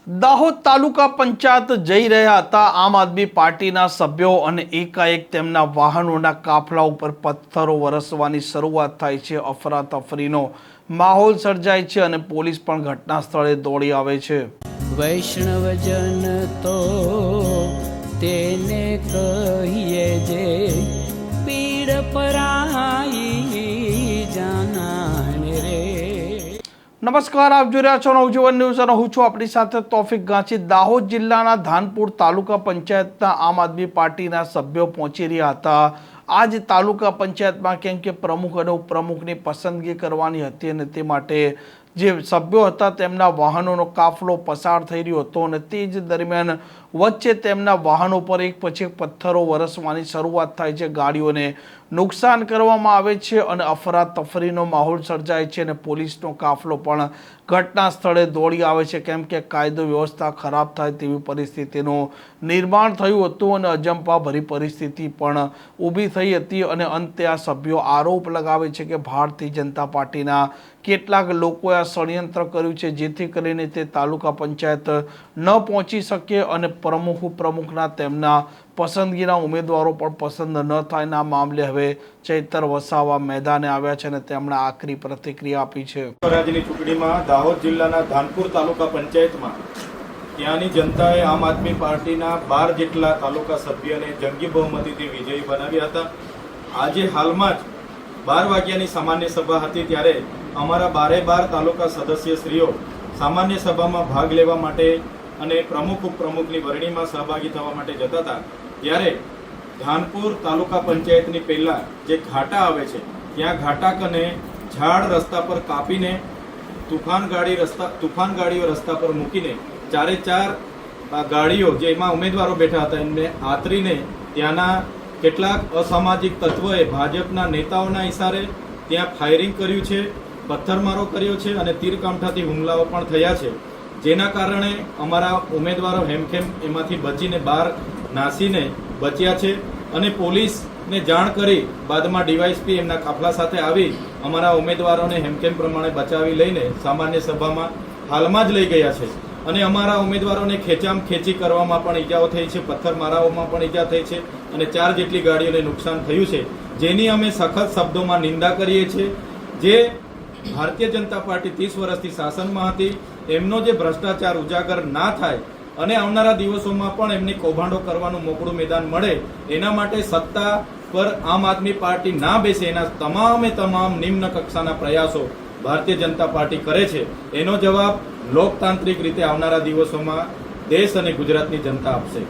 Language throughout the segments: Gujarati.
દાહોદ તાલુકા પંચાયત જઈ રહ્યા હતા આમ આદમી પાર્ટીના સભ્યો અને એકાએક તેમના વાહનોના કાફલા ઉપર પથ્થરો વરસવાની શરૂઆત થાય છે। અફરાતફરીનો માહોલ સર્જાય છે અને પોલીસ પણ ઘટના સ્થળે દોડી આવે છે। વૈષ્ણવજન તો તેને કહીએ જે પીડ પરાઈ જાનાને રે। નમસ્કાર, આપ જોઈ રહ્યા છો નવજીવન ન્યૂઝ અને હું છું આપણી સાથે તોફિક ગાંચી। દાહોદ જિલ્લાના ધાનપુર તાલુકા પંચાયતના આમ આદમી પાર્ટીના સભ્યો પહોંચી રહ્યા હતા આજ તાલુકા પંચાયતમાં, કેમ કે પ્રમુખ અને ઉપપ્રમુખની પસંદગી કરવાની હતી અને તે માટે જે સભ્યો હતા તેમના વાહનોનો કાફલો પસાર થઈ રહ્યો હતો અને તે જ દરમિયાન વચ્ચે તેમના વાહનો પર એક પછી એક પથ્થરો વરસવાની શરૂઆત થાય છે, ગાડીઓને નુકસાન કરવામાં આવે છે અને અફરાતફરીનો માહોલ સર્જાય છે અને પોલીસનો કાફલો પણ ઘટના સ્થળે દોડી આવે છે, કેમ કે કાયદો વ્યવસ્થા ખરાબ થાય તેવી પરિસ્થિતિનું નિર્માણ થયું હતું અને અજંપાભરી પરિસ્થિતિ પણ ઊભી થઈ હતી। અને અંતે આ સભ્યો આરોપ લગાવે છે કે ભારતીય જનતા પાર્ટીના કેટલાક લોકોએ આ ષડયંત્ર કર્યું છે જેથી કરીને તે તાલુકા પંચાયત ન પહોંચી શકે અને પ્રમુખ ઉપપ્રમુખના તેમના પસંદગીના ઉમેદવારો પણ પસંદ ન થાય। આ મામલે હવે ચૈતર વસાવા મેદાને આવ્યા છે અને તેમણે આખરી પ્રતિક્રિયા આપી છે। સ્વરાજની ચૂંટણીમાં દાહોદ જિલ્લાના ધાનપુર તાલુકા પંચાયતમાં ત્યાંની જનતાએ આમ આદમી પાર્ટીના 12 જેટલા તાલુકા સભ્યોને જંગી બહુમતીથી વિજયી બનાવ્યા હતા। આજે હાલમાં જ 12 વાગ્યાની સામાન્ય સભા હતી ત્યારે અમારા 12 તાલુકા સદસ્યશ્રીઓ સામાન્ય સભામાં ભાગ લેવા માટે અને પ્રમુખ ઉપપ્રમુખની વરણીમાં સહભાગી થવા માટે જતા હતા ત્યારે ધાનપુર તાલુકા પંચાયતની પહેલા જે ઘાટા આવે છે ત્યાં ઘાટા કને ઝાડ રસ્તા પર કાપીને તુફાન ગાડીઓ રસ્તા પર મૂકીને 4 ગાડીઓ જેમાં ઉમેદવારો બેઠા હતા એમને આતરીને ત્યાંના કેટલાક અસામાજિક તત્વોએ ભાજપના નેતાઓના ઇશારે ત્યાં ફાયરિંગ કર્યું છે, પથ્થરમારો કર્યો છે અને તીરકામઠાથી હુમલાઓ પણ થયા છે, જેના કારણે અમારા ઉમેદવારો હેમખેમ એમાંથી બચીને બહાર નાસીને બચ્યા છે અને પોલીસને જાણ કરી બાદમાં ડીવાયએસપી એમના કાફલા સાથે આવી અમારા ઉમેદવારોને હેમખેમ પ્રમાણે બચાવી લઈને સામાન્ય સભામાં હાલમાં જ લઈ ગયા છે અને અમારા ઉમેદવારોને ખેંચી કરવામાં પણ ઈજાઓ થઈ છે, પથ્થરમારાઓમાં પણ ઈજા થઈ છે અને 4 જેટલી ગાડીઓને નુકસાન થયું છે, જેની અમે સખત શબ્દોમાં નિંદા કરીએ છીએ। જે ભારતીય જનતા પાર્ટી 30 વર્ષથી શાસનમાં હતી એમનો જે ભ્રષ્ટાચાર ઉજાગર ના થાય અને આવનારા દિવસોમાં પણ એમને કૌભાંડો કરવાનું મોકળું મેદાન મળે એના માટે સત્તા પર આમ આદમી પાર્ટી ના બેસે એના તમામ નિમ્ન કક્ષાના પ્રયાસો ભારતીય જનતા પાર્ટી કરે છે। એનો જવાબ લોકતાંત્રિક રીતે આવનારા દિવસોમાં દેશ અને ગુજરાતની જનતા આપશે।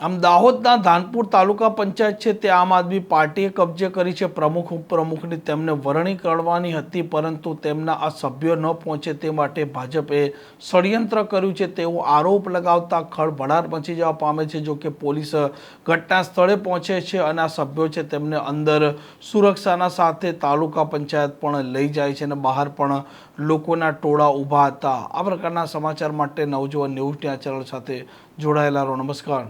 આમ દાહોદના ધાનપુર તાલુકા પંચાયત છે તે આમ આદમી પાર્ટીએ કબજે કરી છે। પ્રમુખ ઉપપ્રમુખની તેમને વરણી કરવાની હતી પરંતુ તેમના આ સભ્યો ન પહોંચે તે માટે ભાજપે ષડયંત્ર કર્યું છે તેવો આરોપ લગાવતા ખળભળાટ મચી જવા પામે છે। જો કે પોલીસ ઘટના સ્થળે પહોંચે છે અને આ સભ્યો છે તેમને અંદર સુરક્ષાના સાથે તાલુકા પંચાયત પણ લઈ જાય છે અને બહાર પણ લોકોના ટોળા ઊભા હતા। આ પ્રકારના સમાચાર માટે નવજીવન ન્યૂઝ ચેનલ સાથે જોડાયેલા રહો। નમસ્કાર।